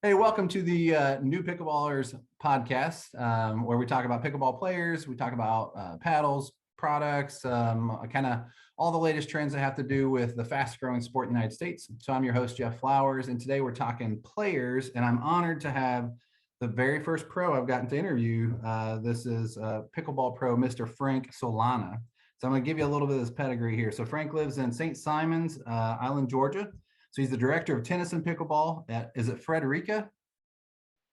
Hey, welcome to the New Pickleballers podcast, where we talk about pickleball players, we talk about paddles, products, kind of all the latest trends that have to do with the fast growing sport in the United States. So I'm your host, Jeff Flowers, and today we're talking players, and I'm honored to have the very first pro I've gotten to interview. This is pickleball pro, Mr. Frank Solana. So I'm going to give you a little bit of his pedigree here. So Frank lives in St. Simons Island, Georgia. So he's the director of tennis and pickleball is it Frederica?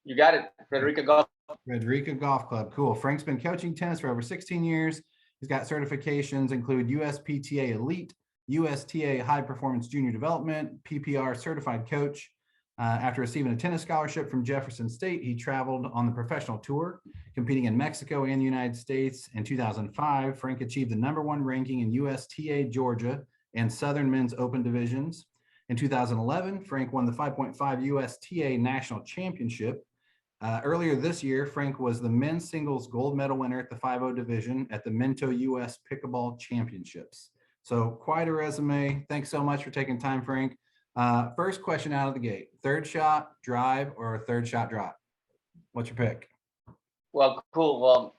You got it, Frederica Golf. Frederica Golf Club. Cool. Frank's been coaching tennis for over 16 years. He's got certifications include USPTA Elite, USTA High Performance Junior Development, PPR Certified Coach. After receiving a tennis scholarship from Jefferson State, he traveled on the professional tour, competing in Mexico and the United States. In 2005, Frank achieved the #1 ranking in USTA Georgia and Southern Men's Open divisions. In 2011, Frank won the 5.5 USTA National Championship. Earlier this year, Frank was the men's singles gold medal winner at the 5-0 division at the Minto US Pickleball Championships. So quite a resume. Thanks so much for taking time, Frank. First question out of the gate, third shot drive or third shot drop? What's your pick? Well, cool. Well,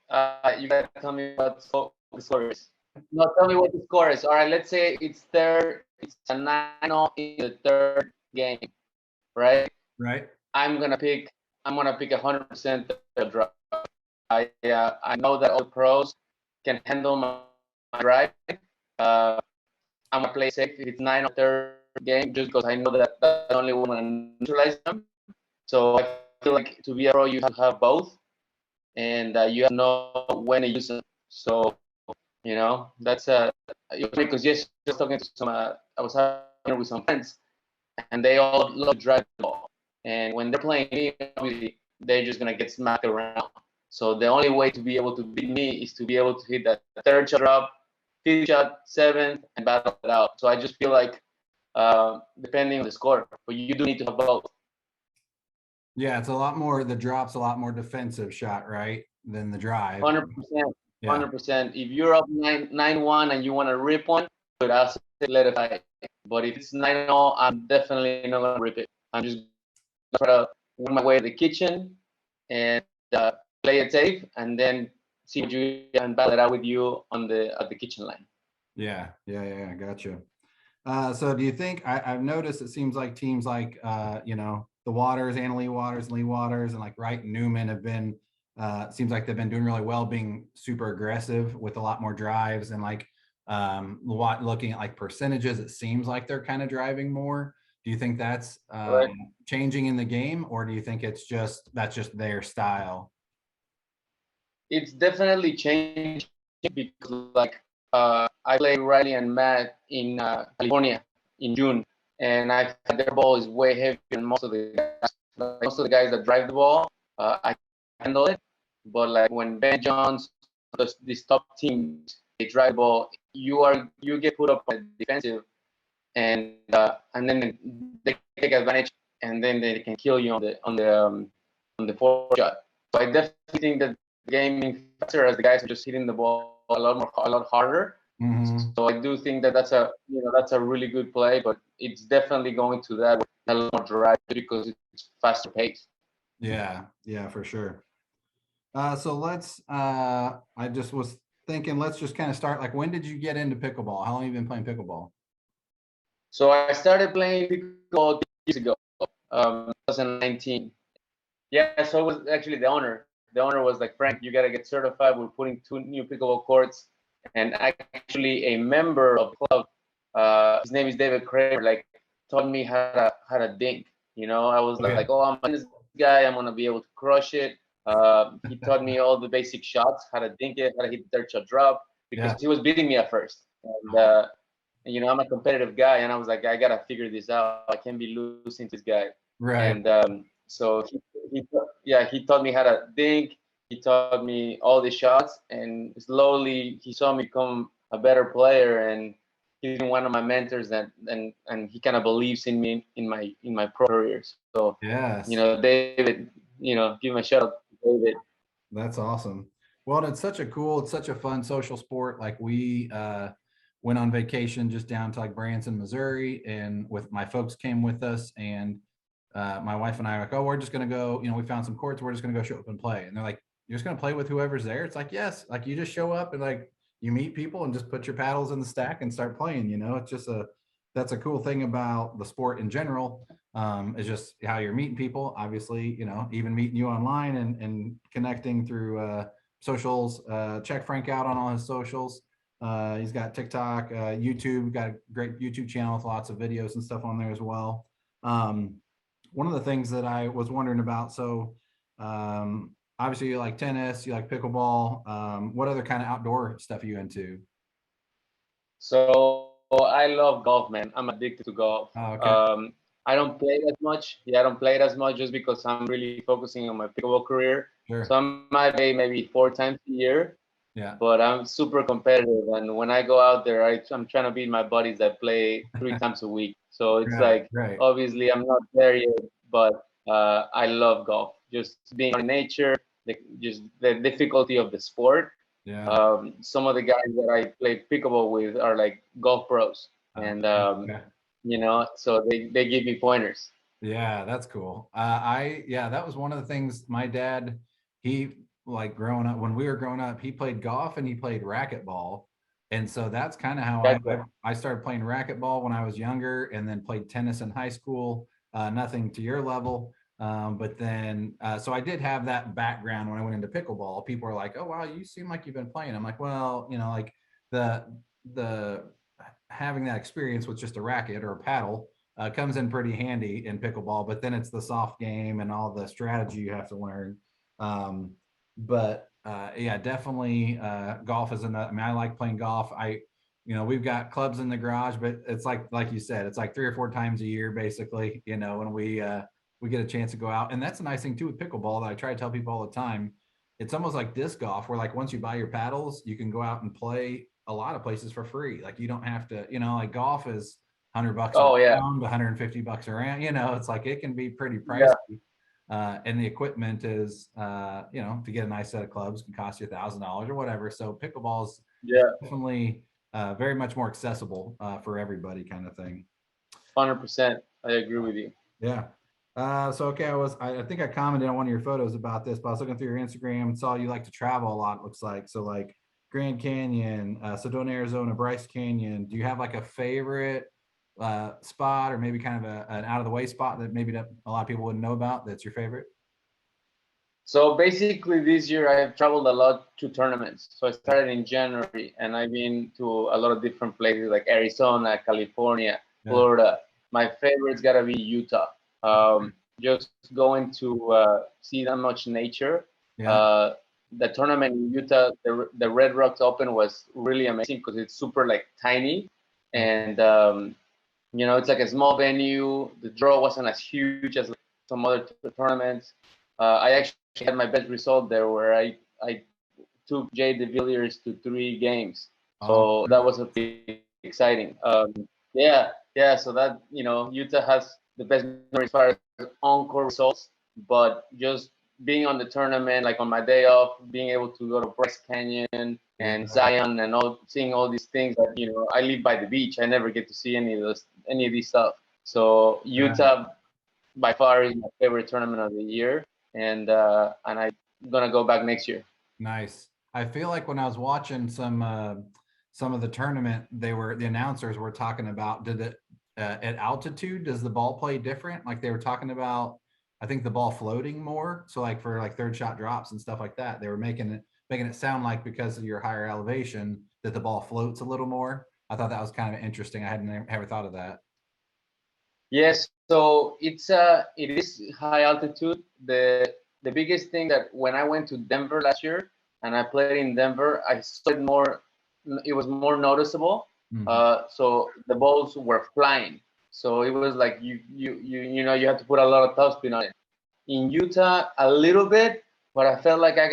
you gotta tell me what the score is. No, tell me what the score is. All right, let's say it's third. It's a 9-0 in the third game, right? Right. I'm gonna pick 100% the drop. I know that all pros can handle my drive. I'm gonna play safe if it's 9-0 third game, just because I know that that's the only one to neutralize them. So I feel like to be a pro, you have to have both, and you have to know when to use them. So that's because just talking to some, I was having with some friends, and they all love to drive the ball, and when they're playing me, obviously they're just gonna get smacked around. So the only way to be able to beat me is to be able to hit that third shot drop, fifth shot, seventh, and battle it out. So I just feel like depending on the score, but you do need to have both. Yeah, it's a lot more, the drop's a lot more defensive shot, right, than the drive. 100%. 100%. If you're up 9-1 and you want to rip one, good, I'll say let it fight. But if it's 9-0, I'm definitely not gonna rip it. I'm just gonna try to work my way to the kitchen and play it safe, and then see what you can battle it out with you at the kitchen line. Yeah, gotcha. So do you think, I've noticed it seems like teams like the Waters, Anna Leigh Waters, Lee Waters, and like Wright and Newman have been seems like they've been doing really well, being super aggressive with a lot more drives, and like looking at like percentages, it seems like they're kind of driving more. Do you think that's Right. changing in the game, or do you think that's just their style? It's definitely changed because I played Riley and Matt in California in June, and I their ball is way heavier than most of the guys. Most of the guys that drive the ball, I handle it. But like when Ben Jones, these top teams, they drive the ball, you get put up on the defensive, and then they take advantage, and then they can kill you on the fourth shot. So I definitely think that the game is faster as the guys are just hitting the ball a lot harder. Mm-hmm. So I do think that that's a really good play, but it's definitely going to that with a lot more drive because it's faster pace. Yeah, for sure. So let's I just was thinking, let's just kind of start, like, when did you get into pickleball? How long have you been playing pickleball? So I started playing pickleball 2 years ago, 2019. Yeah, so it was actually the owner. The owner was like, Frank, you got to get certified. We're putting 2 new pickleball courts. And actually, a member of the club, his name is David Kramer, like taught me how to dink. I was Okay. like, oh, I'm this guy. I'm gonna be able to crush it. He taught me all the basic shots, how to dink it, how to hit the third shot drop, because he was beating me at first. And I'm a competitive guy, and I was like, I gotta figure this out. I can't be losing to this guy. Right. And so he taught me how to dink. He taught me all the shots, and slowly he saw me become a better player. And he's been one of my mentors, and he kind of believes in me in my pro career. So Yes. David, give him a shout out, David. That's awesome. Well, it's such a fun social sport. Like, we went on vacation just down to like Branson, Missouri, and with my folks came with us, and my wife and I are like, oh, we're just going to go, we found some courts. We're just going to go show up and play. And they're like, you're just going to play with whoever's there. It's like, yes, like you just show up and like you meet people and just put your paddles in the stack and start playing. It's just that's a cool thing about the sport in general. Is just how you're meeting people. Obviously, even meeting you online and connecting through socials. Check Frank out on all his socials. He's got TikTok, YouTube, got a great YouTube channel with lots of videos and stuff on there as well. One of the things that I was wondering about, so obviously you like tennis, you like pickleball. What other kind of outdoor stuff are you into? So I love golf, man. I'm addicted to golf. Oh, okay. I don't play it as much. Yeah, I don't play it as much just because I'm really focusing on my pickleball career. Sure. So I might play maybe 4 times a year. Yeah. But I'm super competitive, and when I go out there, I'm trying to beat my buddies that play 3 times a week. So it's like, right. obviously, I'm not there yet, but I love golf. Just being in nature, just the difficulty of the sport. Yeah. Some of the guys that I play pickleball with are like golf pros, and Okay. so they give me pointers. Yeah, that's cool. That was one of the things my dad, he like growing up, when we were growing up, he played golf and he played racquetball. And so that's kind of how I started playing racquetball when I was younger, and then played tennis in high school. Nothing to your level. But then, so I did have that background when I went into pickleball. People are like, oh, wow, you seem like you've been playing. I'm like, well, like the having that experience with just a racket or a paddle comes in pretty handy in pickleball, but then it's the soft game and all the strategy you have to learn. Yeah, definitely golf is another. I mean, I like playing golf. We've got clubs in the garage, but it's like you said, it's like 3 or 4 times a year, basically, when we get a chance to go out. And that's a nice thing too with pickleball that I try to tell people all the time. It's almost like disc golf, where like once you buy your paddles, you can go out and play a lot of places for free. Like you don't have to, like golf is $100 Oh yeah, around, $150 around. It's like it can be pretty yeah, pricey. And the equipment is, to get a nice set of clubs can cost you $1,000 or whatever. So pickleball is yeah, definitely very much more accessible for everybody, kind of thing. 100%. I agree with you. Yeah. So okay, I think I commented on one of your photos about this, but I was looking through your Instagram and saw you like to travel a lot. It looks like so, like Grand Canyon, Sedona, Arizona, Bryce Canyon. Do you have like a favorite spot, or maybe kind of an out of the way spot that maybe a lot of people wouldn't know about that's your favorite? So basically, this year I have traveled a lot to tournaments. So I started in January, and I've been to a lot of different places like Arizona, California, Florida. My favorite's gotta be Utah. Just going to see that much nature. Yeah. The tournament in Utah, the Red Rocks Open, was really amazing because it's super like tiny, and it's like a small venue. The draw wasn't as huge as some other tournaments. I actually had my best result there, where I took Jay DeVilliers to 3 games. So that was pretty exciting. Yeah. So that Utah has the best memory as far as on-court results, but just being on the tournament, like on my day off, being able to go to Bryce Canyon and Zion and seeing all these things that I live by the beach. I never get to see any of these stuff. So Utah by far is my favorite tournament of the year, and I'm gonna go back next year. Nice. I feel like when I was watching some of the tournament, the announcers were talking about, did it at altitude, does the ball play different? Like they were talking about, I think the ball floating more. So like for like third shot drops and stuff like that, they were making it sound like because of your higher elevation that the ball floats a little more. I thought that was kind of interesting. I hadn't ever thought of that. Yes, so it is high altitude. The biggest thing that when I went to Denver last year and I played in Denver, I saw it more. It was more noticeable. So the balls were flying. So it was like you have to put a lot of topspin on it. In Utah, a little bit, but I felt like I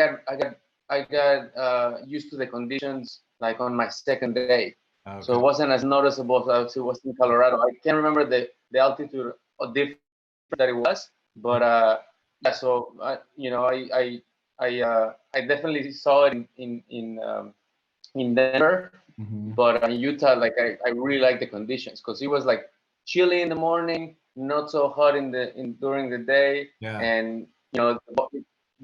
got used to the conditions like on my second day. Okay. So it wasn't as noticeable as it was in Colorado. I can't remember the altitude or difference that it was, but yeah. So I definitely saw it in Denver, but in Utah, like I really like the conditions because it was like chilly in the morning, not so hot during the day, Yeah. and the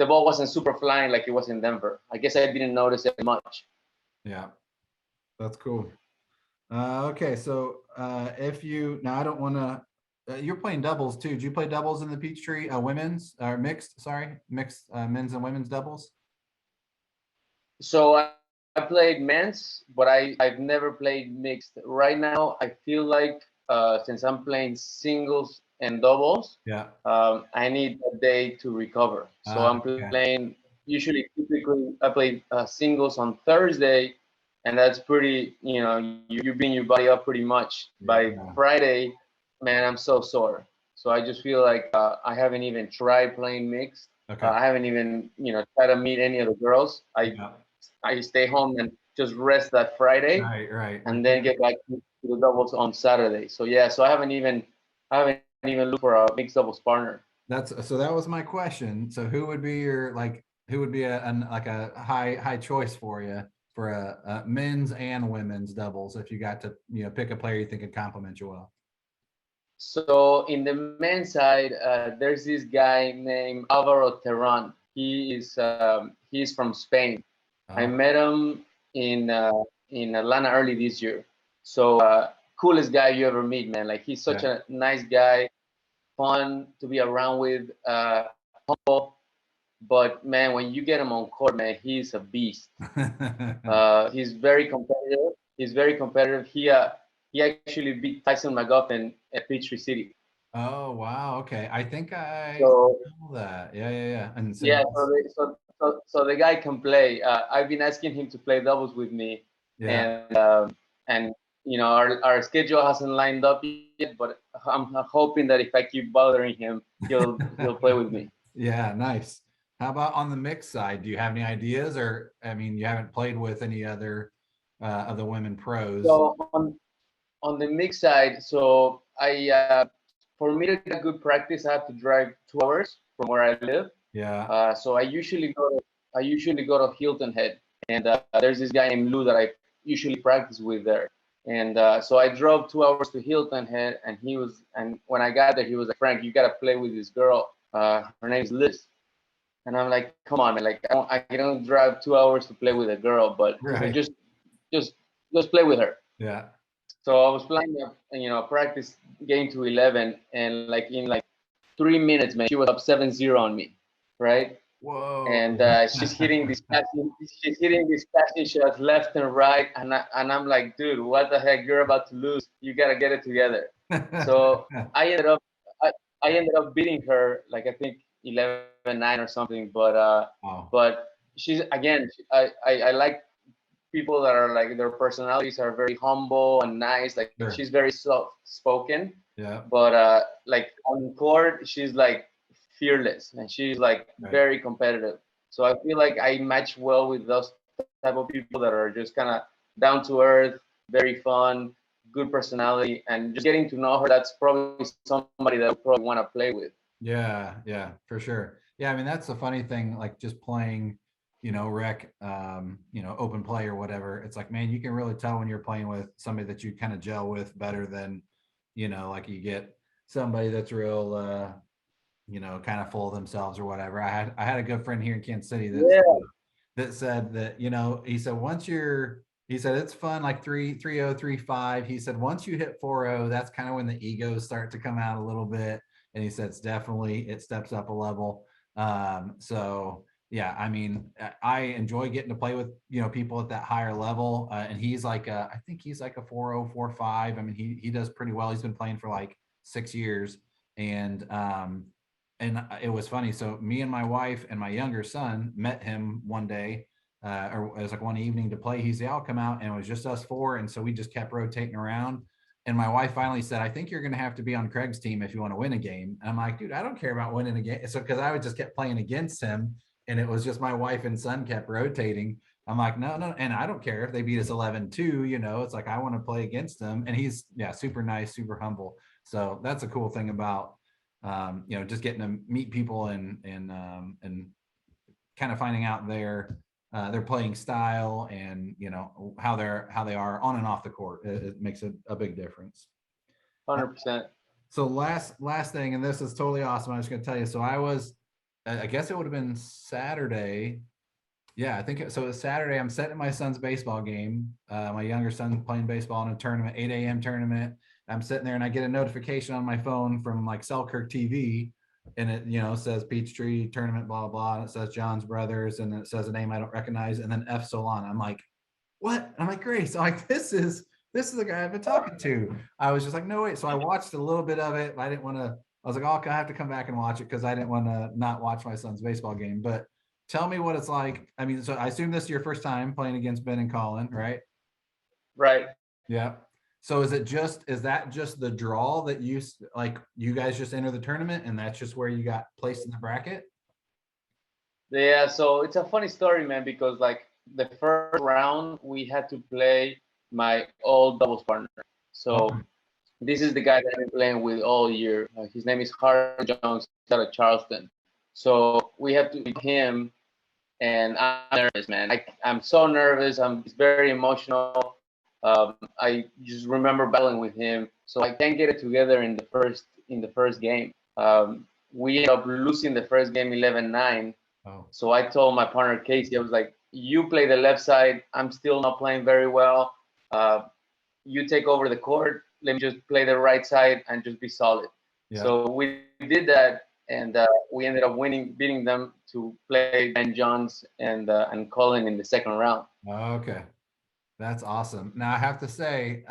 ball wasn't super flying like it was in Denver. I guess I didn't notice it much. Yeah. That's cool. Okay, so if you now, I don't want to. You're playing doubles too. Do you play doubles in the Peachtree women's or mixed? Sorry, mixed men's and women's doubles. So I played men's, but I've never played mixed. Right now, I feel like since I'm playing singles and doubles, Yeah. I need a day to recover. So I'm Okay. playing typically I play singles on Thursday, and that's pretty. You being your body up pretty much. By Yeah. Friday, man, I'm so sore. So I just feel like I haven't even tried playing mixed. Okay. I haven't even tried to meet any of the girls. Yeah. I stay home and just rest that Friday, Right. Right. and then get back to the doubles on Saturday. So yeah, so I haven't even looked for a mixed doubles partner. That's so. That was my question. So who would be your like? Who would be like a high choice for you for a men's and women's doubles if you got to pick a player you think could complement you well? So in the men's side, there's this guy named Alvaro Terran. He's from Spain. I Oh, met him in Atlanta early this year. So coolest guy you ever meet, man. Like he's such yeah. a nice guy, fun to be around with, humble. But man, when you get him on court, man, he's a beast. He's very competitive. He's very competitive. He actually beat Tyson McGuffin at Peachtree City. Oh, wow. Okay. I think I So know that. Yeah, yeah, yeah. And so yeah, so the guy can play. I've been asking him to play doubles with me, yeah. and our schedule hasn't lined up yet, but I'm hoping that if I keep bothering him, he'll play with me. Yeah, nice. How about on the mix side? Do you have any ideas or I mean, you haven't played with any other of the women pros? So on the mix side, so for me to get good practice, I have to drive 2 hours from where I live. Yeah. So I usually go to Hilton Head, and there's this guy named Lou that I usually practice with there. And so I drove 2 hours to Hilton Head, and when I got there, he was like, Frank, you gotta play with this girl. Her name's Liz. And I'm like, come on, man, like I don't drive 2 hours to play with a girl, but he said, Right. just just play with her. Yeah. So I was playing a practice game to 11, and like in like 3 minutes, man, she was up 7-0 on me, right? Whoa. And she's hitting these passing shots left and right, and I'm like, dude, what the heck? You're about to lose. You gotta get it together. So I ended up I ended up beating her like I think 11-9 or something. But Wow. but she's again, I like people that are like their personalities are very humble and nice. Like Sure. she's very soft spoken, Yeah. but like on court she's like fearless and she's like Right. very competitive. So I feel like I match well with those type of people that are just kind of down to earth, very fun, good personality, and just getting to know her. That's probably somebody that I probably want to play with. Yeah, yeah, for sure. Yeah, I mean that's the funny thing, like just playing, rec, open play or whatever. It's like, man, you can really tell when you're playing with somebody that you kind of gel with better than, like you get somebody that's real kind of full of themselves or whatever. I had a good friend here in Kansas City Yeah, that said that, he said he said it's fun like 3-3-0, 3-5. He said once you hit 4-0, that's kind of when the egos start to come out a little bit. And he said it steps up a level. So yeah, I mean, I enjoy getting to play with people at that higher level. And he's like I think he's like a 4-0, 4-5. I mean, he does pretty well. He's been playing for like 6 years. And it was funny. So me and my wife and my younger son met him one day, or it was like one evening to play. He said, "I'll come out," and it was just us four. And so we just kept rotating around. And my wife finally said, "I think you're going to have to be on Craig's team if you want to win a game." And I'm like, "Dude, I don't care about winning a game." So because I would just kept playing against him, and it was just my wife and son kept rotating. I'm like, no, no, and I don't care if they beat us 11-2. It's like I want to play against them. And he's super nice, super humble. So that's a cool thing about just getting to meet people and kind of finding out their playing style and how they are on and off the court. It makes a big difference. Uh, 100%. So last thing, and this is totally awesome. I was going to tell you. So I guess it would have been Saturday. Yeah, I think so. It was Saturday. I'm setting my son's baseball game. My younger son playing baseball in a tournament, 8 a.m. tournament. I'm sitting there and I get a notification on my phone from like Selkirk TV, and it says Peachtree tournament, blah blah, and it says John's Brothers, and it says a name I don't recognize, and then F Solana. I'm like, what? I'm like, Grace. I'm like, this is the guy I've been talking to. I was just like, no, wait. So I watched a little bit of it. I didn't want to, I was like, oh, I have to come back and watch it because I didn't want to not watch my son's baseball game. But tell me what it's like. I mean, so I assume this is your first time playing against Ben and Colin, right? Right. Yeah. So is that just the draw that you guys just enter the tournament and that's just where you got placed in the bracket? Yeah, so it's a funny story, man, because like the first round we had to play my old doubles partner. So Okay. this is the guy that I've been playing with all year. His name is Harlan Jones, he's out of Charleston. So we have to beat him, and I'm nervous, man. I'm so nervous. It's very emotional. I just remember battling with him, so I can't get it together in the first game. We ended up losing the first game 11-9. Oh, So I told my partner Casey, I was like, "You play the left side. I'm still not playing very well. You take over the court. Let me just play the right side and just be solid." yeah. So we did that, and we ended up beating them to play Ben Johns and Colin in the second round. Okay. That's awesome. Now I have to say,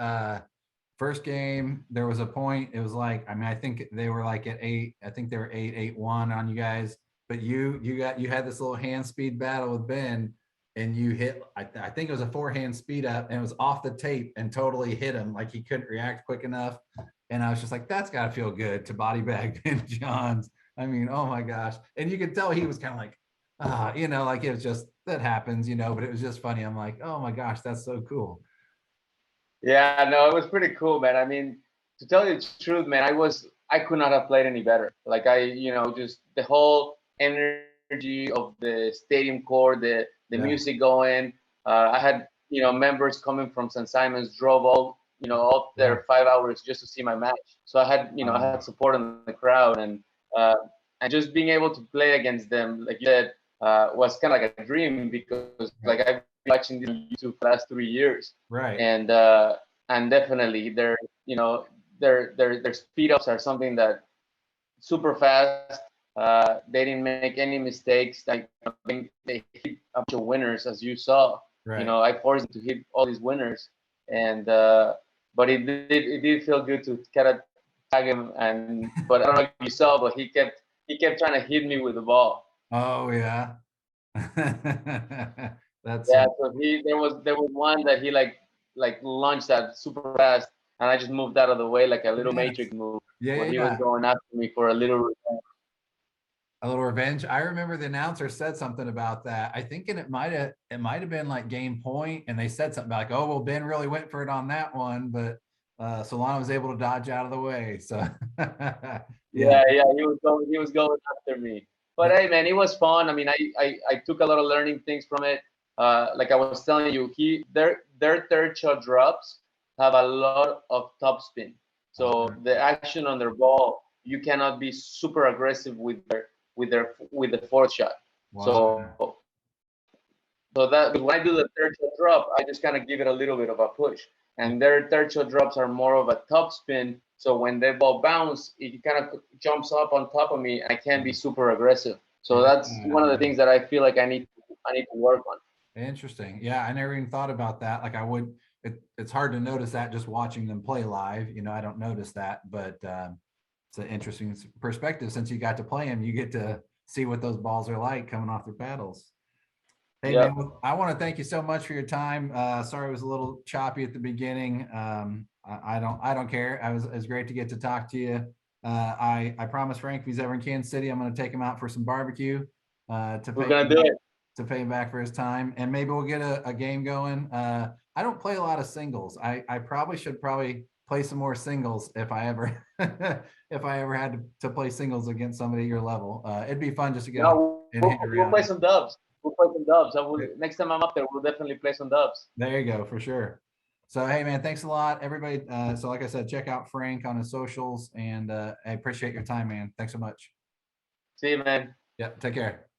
first game, there was a point, it was like, I mean, I think they were like at 8, I think they were 8-1 on you guys, but you had this little hand speed battle with Ben, and you hit, I think it was a forehand speed up, and it was off the tape and totally hit him. Like he couldn't react quick enough. And I was just like, that's gotta feel good to body bag Ben Johns. I mean, oh my gosh. And you could tell he was kind of like, like it was just, that happens, but it was just funny. I'm like, oh my gosh, that's so cool. Yeah, no, it was pretty cool, man. I mean, to tell you the truth, man, I could not have played any better. Like just the whole energy of the stadium court, the Yeah. music going. I had members coming from St. Simon's, drove all up Yeah. there 5 hours just to see my match. So I had I had support in the crowd, and just being able to play against them, like you said, was kind of like a dream because like I've been watching this on YouTube for the last 3 years, Right. and definitely their speed ups are something that super fast. They didn't make any mistakes. Like they hit a bunch of winners, as you saw. Right. I forced them to hit all these winners, and but it did feel good to kind of tag him. But I don't know if you saw, but he kept trying to hit me with the ball. Oh yeah. That's Yeah, so there was one that he like launched that super fast, and I just moved out of the way like a little yes. matrix move. Yeah, But yeah, he was yeah. going after me for a little. A little revenge. I remember the announcer said something about that. I think it might have been like game point, and they said something like, "Oh, well, Ben really went for it on that one, but Solana was able to dodge out of the way." So yeah. Yeah, he was going after me. But hey, man, it was fun. I mean, I took a lot of learning things from it. Like I was telling you, their third shot drops have a lot of top spin. So the action on their ball, you cannot be super aggressive with the fourth shot. Wow. So that when I do the third shot drop, I just kind of give it a little bit of a push. Yeah. And their third shot drops are more of a top spin. So when the ball bounce, it kind of jumps up on top of me. I can't be super aggressive. So that's one of the things that I feel like I need to work on. Interesting. Yeah, I never even thought about that. Like I would, it's hard to notice that just watching them play live. I don't notice that, but it's an interesting perspective. Since you got to play them, you get to see what those balls are like coming off their paddles. Hey Yep. man, I want to thank you so much for your time. Sorry it was a little choppy at the beginning. I don't care. It was great to get to talk to you. I promise Frank, if he's ever in Kansas City, I'm going to take him out for some barbecue to We're gonna do it. pay him back for his time, and maybe we'll get a game going. I don't play a lot of singles. I probably should play some more singles if I ever if I ever had to play singles against somebody at your level. It'd be fun just to get No, and we'll, hang we'll around. play some dubs. We'll play some dubs. Next time I'm up there, we'll definitely play some dubs. There you go, for sure. So, hey, man, thanks a lot, everybody. So like I said, check out Frank on his socials, and I appreciate your time, man. Thanks so much. See you, man. Yeah, take care.